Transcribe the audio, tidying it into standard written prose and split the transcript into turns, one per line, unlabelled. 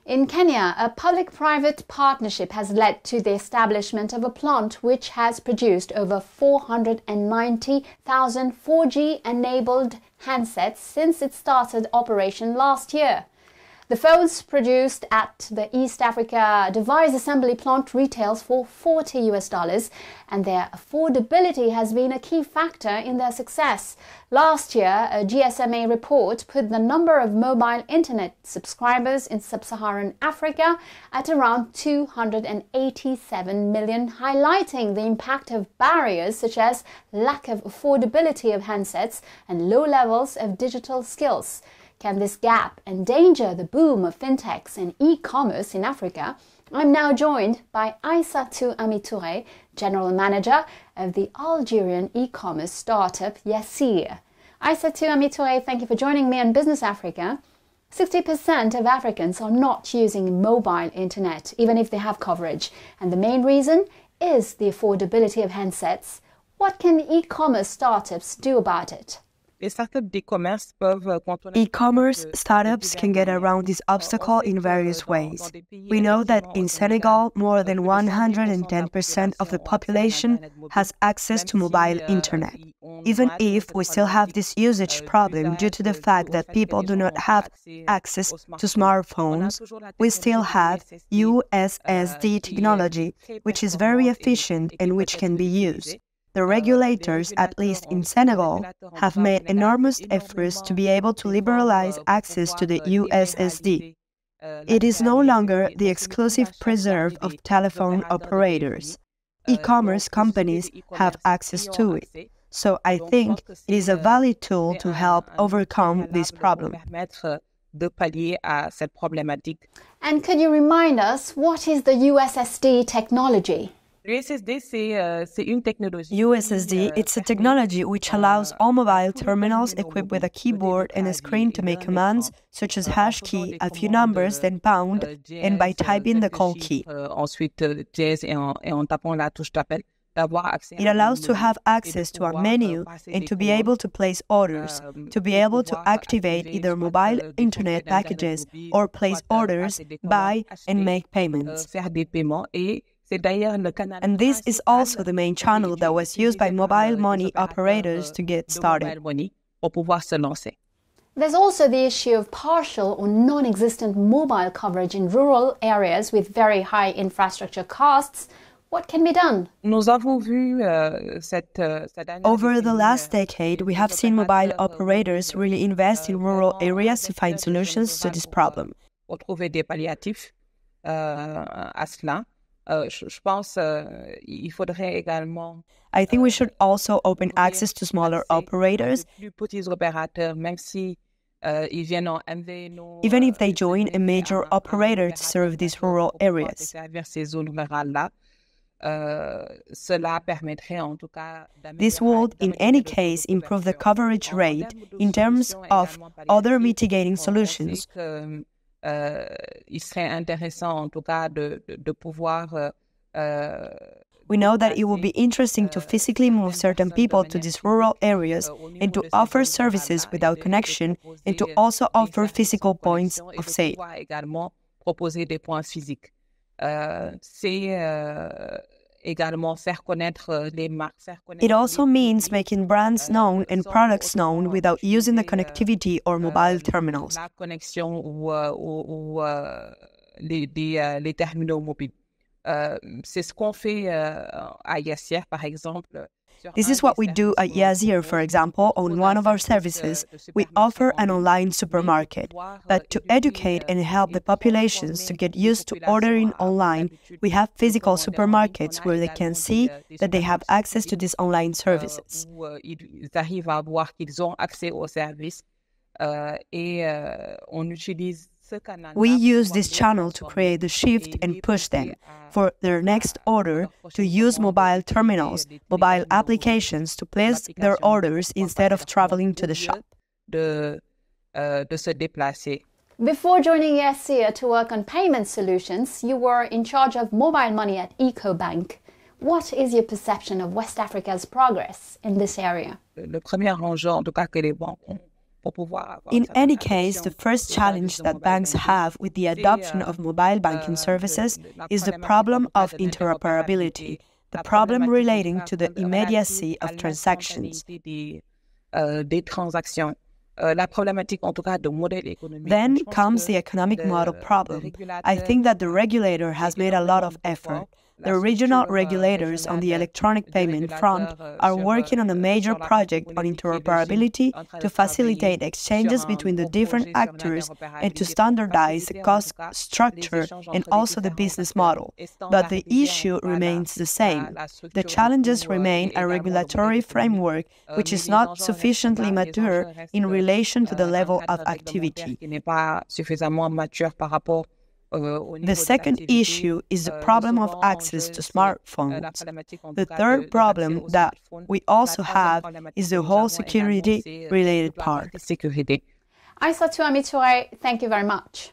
In Kenya, a public-private partnership has led to the establishment of a plant which has produced over 490,000 4G-enabled handsets since it started operation last year. The phones produced at the East Africa device assembly plant retails for $40, and their affordability has been a key factor in their success. Last year, a GSMA report put the number of mobile internet subscribers in sub-Saharan Africa at around 287 million, highlighting the impact of barriers such as lack of affordability of handsets and low levels of digital skills. Can this gap endanger the boom of fintechs and e-commerce in Africa? I'm now joined by Aissatou Ami Touré, General Manager of the Algerian e-commerce startup Yassir. Aissatou Ami Touré, thank you for joining me on Business Africa. 60% of Africans are not using mobile internet, even if they have coverage. And the main reason is the affordability of handsets. What can e-commerce startups do about it?
E-commerce startups can get around this obstacle in various ways. We know that in Senegal, more than 110% of the population has access to mobile internet. Even if we still have this usage problem due to the fact that people do not have access to smartphones, we still have USSD technology, which is very efficient and which can be used. The regulators, at least in Senegal, have made enormous efforts to be able to liberalize access to the USSD. It is no longer the exclusive preserve of telephone operators. E-commerce companies have access to it. So I think it is a valid tool to help overcome this problem.
And could you remind us, what is the USSD technology?
USSD, it's a technology which allows all mobile terminals equipped with a keyboard and a screen to make commands such as hash key, a few numbers, then pound, and by typing the call key. It allows to have access to a menu and to be able to place orders, to be able to activate either mobile internet packages or place orders, buy and make payments. And this is also the main channel that was used by mobile money operators to get started.
There's also the issue of partial or non-existent mobile coverage in rural areas with very high infrastructure costs. What can be done?
Over the last decade, we have seen mobile operators really invest in rural areas to find solutions to this problem. I think we should also open access to smaller operators, even if they join a major operator to serve these rural areas. This would, in any case, improve the coverage rate in terms of other mitigating solutions. We know that it would be interesting to physically move certain people to these rural areas and to offer services without connection and to also offer physical points of sale. It also means making brands known and products known without using the connectivity or mobile terminals. This is what we do at Yassir, for example. On one of our services, we offer an online supermarket. But to educate and help the populations to get used to ordering online, we have physical supermarkets where they can see that they have access to these online services. We use this channel to create the shift and push them for their next order to use mobile terminals, mobile applications to place their orders instead of traveling to the shop.
Before joining Yassir to work on payment solutions, you were in charge of mobile money at EcoBank. What is your perception of West Africa's progress in this area?
In any case, the first challenge that banks have with the adoption of mobile banking services is the problem of interoperability, the problem relating to the immediacy of transactions. Then comes the economic model problem. I think that the regulator has made a lot of effort. The regional regulators on the electronic payment front are working on a major project on interoperability to facilitate exchanges between the different actors and to standardize the cost structure and also the business model. But the issue remains the same. The challenges remain a regulatory framework which is not sufficiently mature in relation to the level of activity. The second issue is the problem of access to smartphones. The third problem that we also have is the whole security-related part.
Aissatou Ami Touré, thank you very much.